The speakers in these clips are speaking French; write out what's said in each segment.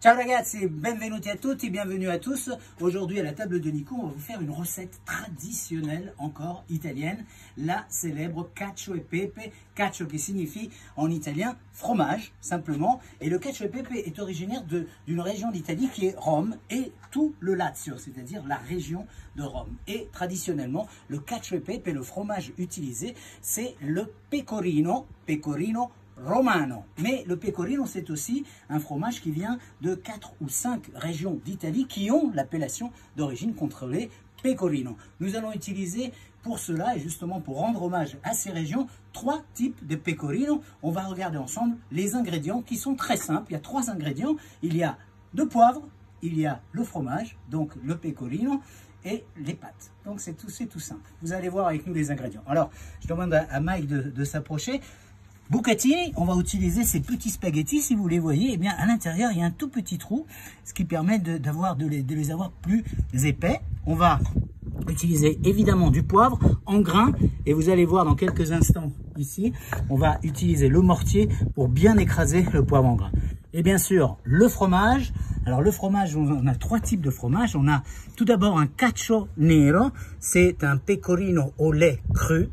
Ciao ragazzi, benvenuti a tutti, bienvenue à tous. Aujourd'hui à la table de Nico, on va vous faire une recette traditionnelle encore italienne, la célèbre cacio e pepe, cacio qui signifie en italien fromage simplement. Et le cacio e pepe est originaire d'une région d'Italie qui est Rome et tout le Lazio, c'est-à-dire la région de Rome. Et traditionnellement, le cacio e pepe, le fromage utilisé, c'est le pecorino romano. Mais le pecorino, c'est aussi un fromage qui vient de 4 ou 5 régions d'Italie qui ont l'appellation d'origine contrôlée pecorino. Nous allons utiliser pour cela, et justement pour rendre hommage à ces régions, 3 types de pecorino. On va regarder ensemble les ingrédients qui sont très simples. Il y a 3 ingrédients. Il y a de poivre, il y a le fromage, donc le pecorino, et les pâtes. Donc c'est tout simple. Vous allez voir avec nous les ingrédients. Alors, je demande à Mike de s'approcher. Bucatini, on va utiliser ces petits spaghettis, si vous les voyez, eh bien à l'intérieur il y a un tout petit trou, ce qui permet de les avoir plus épais. On va utiliser évidemment du poivre en grains et vous allez voir dans quelques instants ici, on va utiliser le mortier pour bien écraser le poivre en grains. Et bien sûr le fromage. Alors le fromage, on a 3 types de fromage. On a tout d'abord un cacio nero, c'est un pecorino au lait cru.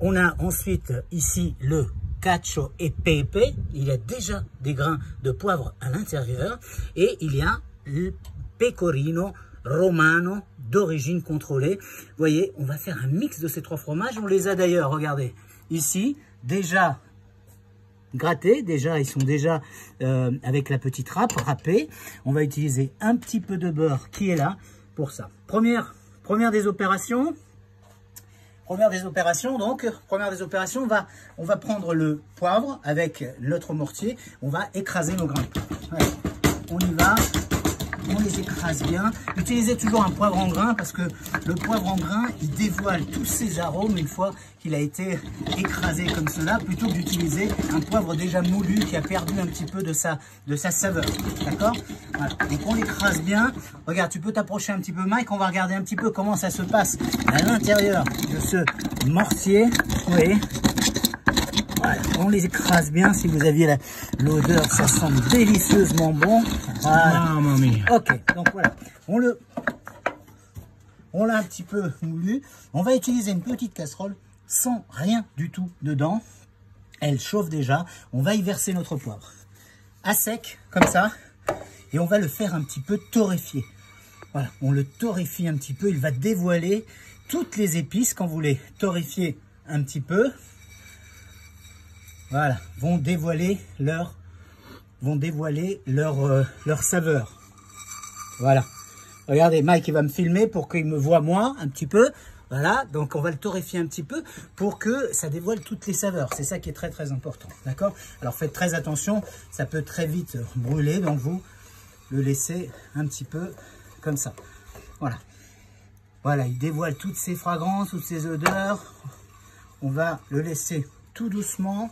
On a ensuite ici le cacio e pepe, il y a déjà des grains de poivre à l'intérieur, et il y a le pecorino romano d'origine contrôlée. Vous voyez, on va faire un mix de ces 3 fromages. On les a d'ailleurs, regardez, ici, déjà grattés, ils sont déjà avec la petite râpe râpée. On va utiliser un petit peu de beurre qui est là pour ça. Première des opérations. On va prendre le poivre avec notre mortier, on va écraser nos grains. Ouais. On y va, on les écrase bien. Utilisez toujours un poivre en grain parce que le poivre en grain, il dévoile tous ses arômes une fois qu'il a été écrasé comme cela, plutôt que d'utiliser un poivre déjà moulu qui a perdu un petit peu de sa saveur. D'accord? Voilà. Donc on l'écrase bien. Regarde, tu peux t'approcher un petit peu, Mike. On va regarder un petit peu comment ça se passe à l'intérieur de ce mortier. Oui. Voilà, on les écrase bien. Si vous aviez l'odeur, ça sent délicieusement bon. Voilà. Ok, donc voilà, on l'a un petit peu moulu. On va utiliser une petite casserole sans rien du tout dedans. Elle chauffe déjà. On va y verser notre poivre à sec, comme ça. Et on va le faire un petit peu torréfier. Voilà, on le torréfie un petit peu. Il va dévoiler toutes les épices quand vous les torréfiez un petit peu. Voilà, vont dévoiler leur saveur. Voilà. Regardez, Mike il va me filmer pour qu'il me voie moi un petit peu. Voilà, donc on va le torréfier un petit peu pour que ça dévoile toutes les saveurs. C'est ça qui est très important, d'accord? Alors faites très attention, ça peut très vite brûler, donc vous le laissez un petit peu comme ça. Voilà. Voilà, il dévoile toutes ses fragrances, toutes ses odeurs. On va le laisser tout doucement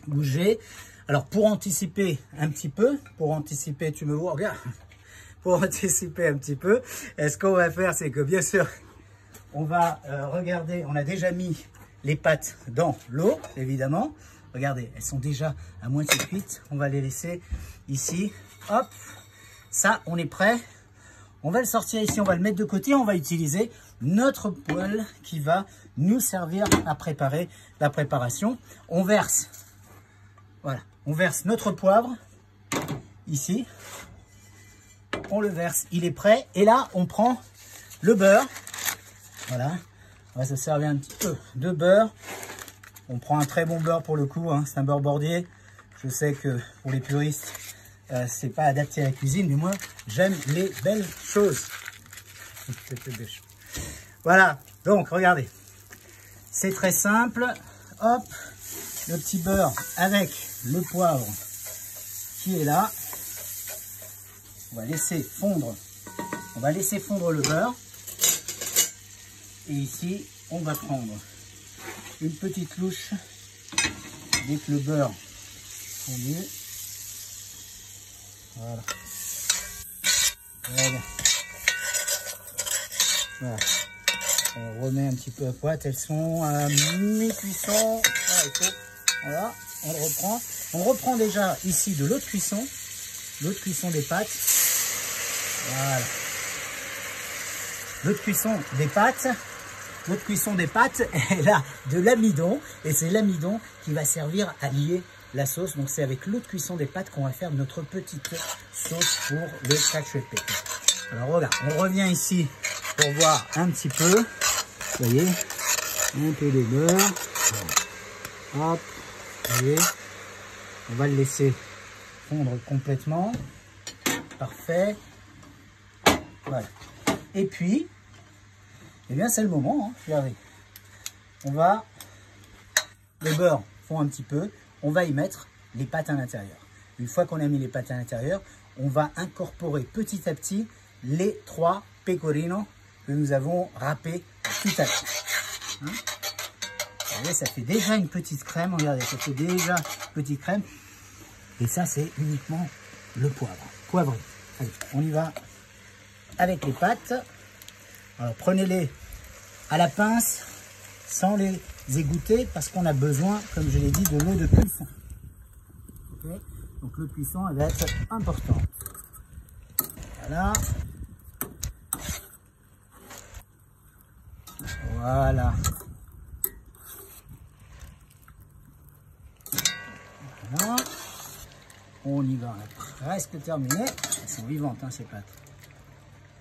bouger. Alors pour anticiper un petit peu, tu me vois, regarde, pour anticiper un petit peu, ce qu'on va faire, c'est que bien sûr, on va regarder, on a déjà mis les pâtes dans l'eau, évidemment. Regardez, elles sont déjà à moitié cuites. On va les laisser ici. Hop, ça, on est prêt. On va le sortir ici, on va le mettre de côté. On va utiliser notre poêle qui va nous servir à préparer la préparation. On verse, voilà, on verse notre poivre ici. On le verse, il est prêt. Et là, on prend le beurre. Voilà, on va se servir un petit peu de beurre. On prend un très bon beurre pour le coup, hein. C'est un beurre bordier. Je sais que pour les puristes, c'est pas adapté à la cuisine, mais moi, j'aime les belles choses. Voilà, donc regardez, c'est très simple. Hop, le petit beurre avec le poivre qui est là. On va laisser fondre le beurre. Et ici, on va prendre une petite louche dès que le beurre fondu. Voilà. Voilà. On remet un petit peu à poêle. Elles sont à mi-cuisson. Voilà, on le reprend. On reprend déjà ici de l'eau de cuisson. l'autre cuisson des pâtes. Voilà. L'autre cuisson des pâtes. L'autre cuisson des pâtes, elle a de l'amidon. Et c'est l'amidon qui va servir à lier la sauce. Donc c'est avec l'autre cuisson des pâtes qu'on va faire notre petite sauce pour le cacio e pepe. Alors regarde, on revient ici pour voir un petit peu. Vous voyez, un peu de beurre. Hop, vous voyez, on va le laisser fondre complètement. Parfait. Voilà. Et puis, eh bien c'est le moment, hein. Regardez. On va, le beurre fond un petit peu, on va y mettre les pâtes à l'intérieur. Une fois qu'on a mis les pâtes à l'intérieur, on va incorporer petit à petit les 3 pecorinos que nous avons râpés tout à l'heure. Hein? Vous voyez, ça fait déjà une petite crème, regardez, ça fait déjà une petite crème. Et ça, c'est uniquement le poivre, poivré. Allez, on y va avec les pâtes. Alors, prenez-les à la pince, sans les égoutter, parce qu'on a besoin, comme je l'ai dit, de l'eau de cuisson. Okay, donc, l'eau de cuisson, elle va être importante. Voilà. Voilà. Voilà. On y va, on a presque terminé. Elles sont vivantes, hein, ces pâtes.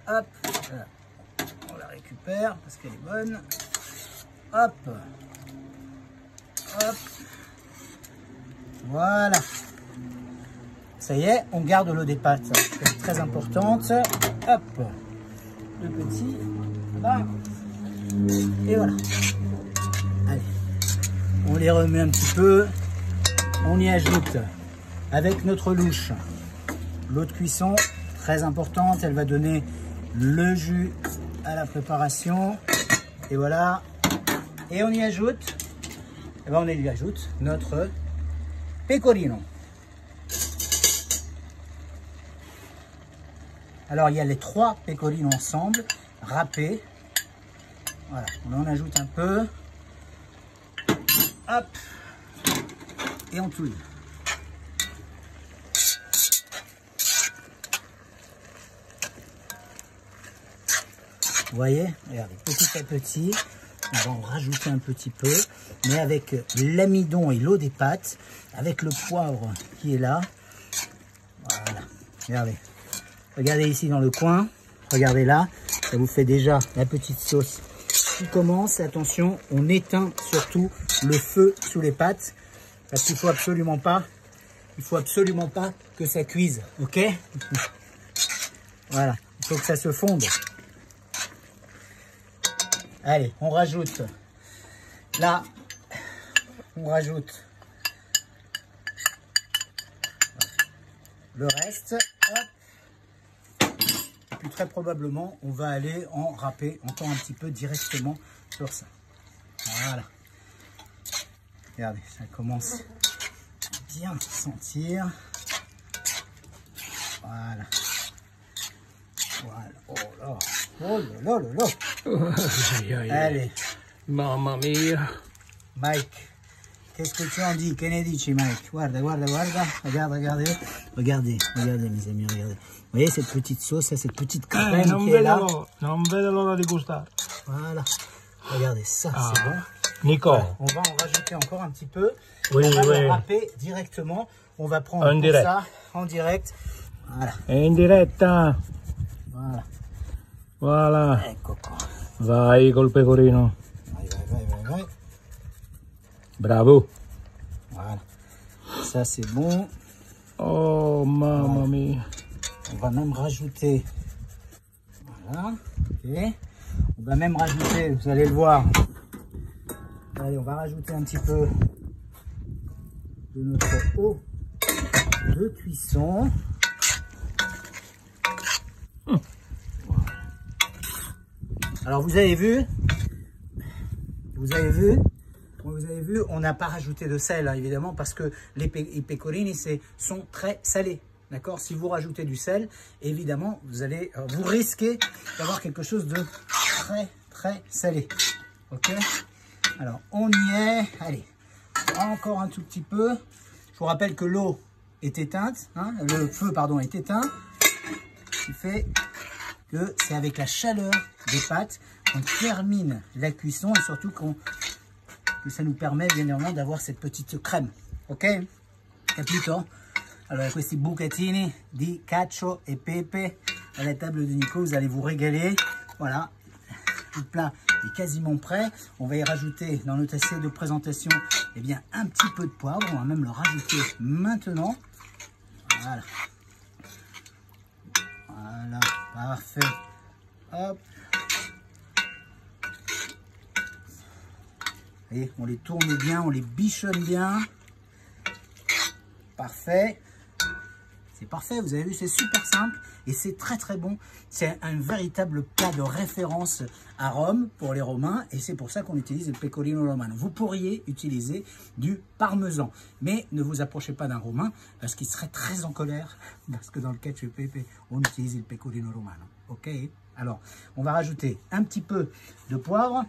Hop, voilà. On la récupère parce qu'elle est bonne. Hop. Hop. Voilà. Ça y est, on garde l'eau des pâtes. C'est très importante. Hop. Le petit. Là. Et voilà. Allez. On les remet un petit peu. On y ajoute avec notre louche l'eau de cuisson. Très importante. Elle va donner le jus à la préparation. Et voilà. Et on y ajoute, et ben on y ajoute notre pecorino. Alors il y a les 3 pecorinos ensemble, râpés. Voilà, on en ajoute un peu. Hop. Et on touille. Vous voyez, regardez, petit à petit, on va en rajouter un petit peu, mais avec l'amidon et l'eau des pâtes, avec le poivre qui est là. Voilà, regardez. Regardez ici dans le coin, regardez là, ça vous fait déjà la petite sauce qui commence. Attention, on éteint surtout le feu sous les pâtes, parce qu'il faut absolument pas que ça cuise, ok? Voilà, il faut que ça se fonde. Allez, on rajoute, là, on rajoute le reste, hop. Et puis très probablement, on va aller en râper encore un petit peu directement sur ça. Voilà. Regardez, ça commence à bien sentir. Voilà. Voilà. Oh là. Oh là là là là. Allez. Mamma mia. Mike, qu'est-ce que tu en dis? Que ne dici, Mike? Guarda, guarda, guarda. Regarde, regardez. Regardez, regardez, mes amis, regardez. Vous voyez cette petite sauce, cette petite crème qui est là? Non vedo l'ora di gustare. Voilà. Regardez, ça, c'est bon. Nico. Voilà. On va en rajouter encore un petit peu. Oui, on va oui. le râper directement. On va prendre En direct. ça en direct. Voilà. È in diretta. Voilà. Voilà. Ecco qua. Vai col pecorino. Vai, vai, vai, vai, vai. Bravo. Voilà. Ça, c'est bon. Oh, mamma mia. On va même rajouter. Voilà. Ok. On va même rajouter, vous allez le voir. Allez, on va rajouter un petit peu de notre eau de cuisson. Alors vous avez vu, on n'a pas rajouté de sel, hein, évidemment, parce que les pecorini sont très salés. D'accord? Si vous rajoutez du sel, évidemment, vous risquez d'avoir quelque chose de très, très salé. Ok? Alors, on y est. Allez, encore un tout petit peu. Je vous rappelle que l'eau est éteinte, hein, le feu pardon est éteint, ce qui fait que c'est avec la chaleur des pâtes qu'on termine la cuisson et surtout que ça nous permet bien évidemment d'avoir cette petite crème. Ok? Capito? Allora, questi bucatini di cacio e pepe à la table de Nico, vous allez vous régaler. Voilà, le plat est quasiment prêt. On va y rajouter dans notre assiette de présentation eh bien, un petit peu de poivre. On va même le rajouter maintenant. Voilà. Voilà, parfait. Hop. Vous voyez, on les tourne bien, on les bichonne bien. Parfait. C'est parfait, vous avez vu, c'est super simple et c'est très très bon. C'est un véritable plat de référence à Rome pour les Romains et c'est pour ça qu'on utilise le pecorino romano. Vous pourriez utiliser du parmesan, mais ne vous approchez pas d'un Romain parce qu'il serait très en colère parce que dans le cacio e pepe, on utilise le pecorino romano. Ok? Alors, on va rajouter un petit peu de poivre,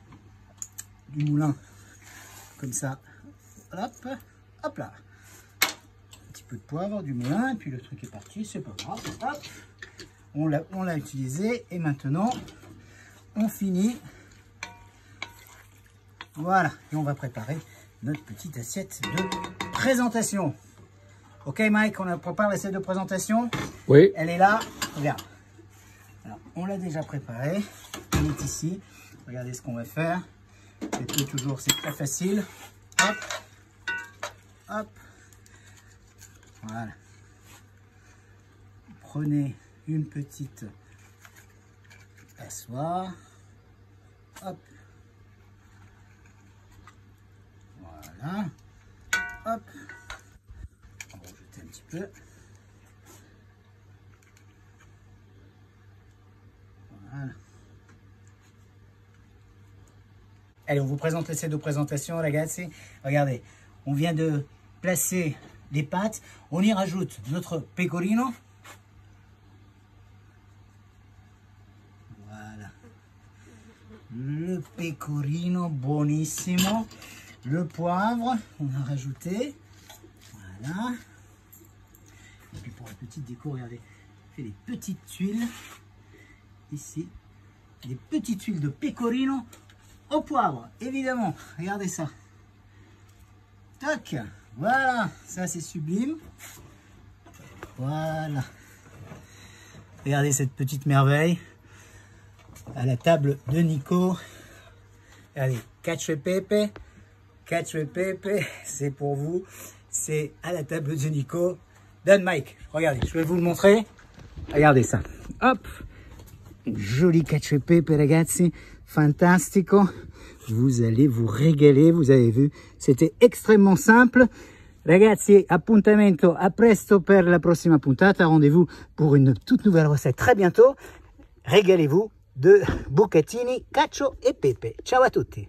du moulin, comme ça. Hop, hop là. Peu de poivre, du moulin, et puis le truc est parti, c'est pas grave. Hop. On l'a utilisé et maintenant on finit. Voilà, et on va préparer notre petite assiette de présentation. Ok Mike, on prépare l'assiette de présentation. Oui. Elle est là, regarde. Alors, on l'a déjà préparée, elle est ici. Regardez ce qu'on va faire. C'est toujours, c'est très facile. Hop, hop. Voilà. Prenez une petite passoire. Hop. Voilà. Hop. On va rajouter un petit peu. Voilà. Allez, on vous présente l'essai de présentation, ragazzi. Regardez, on vient de placer les pâtes, on y rajoute notre pecorino. Voilà. Le pecorino, buonissimo. Le poivre, on a rajouté. Voilà. Et puis pour la petite déco, regardez, on fait des petites tuiles. Ici, des petites tuiles de pecorino au poivre, évidemment. Regardez ça. Tac. Voilà, ça c'est sublime. Voilà. Regardez cette petite merveille. À la table de Nico. Regardez, cacio e pepe. Cacio e pepe, c'est pour vous. C'est à la table de Nico. Don Mike, regardez, je vais vous le montrer. Regardez ça. Hop. Joli cacio e pepe, ragazzi. Fantastico. Vous allez vous régaler, vous avez vu, c'était extrêmement simple. Ragazzi, appuntamento a presto per la prossima puntata. Rendez-vous pour une toute nouvelle recette très bientôt. Régalez-vous de bucatini, cacio e pepe. Ciao à tutti.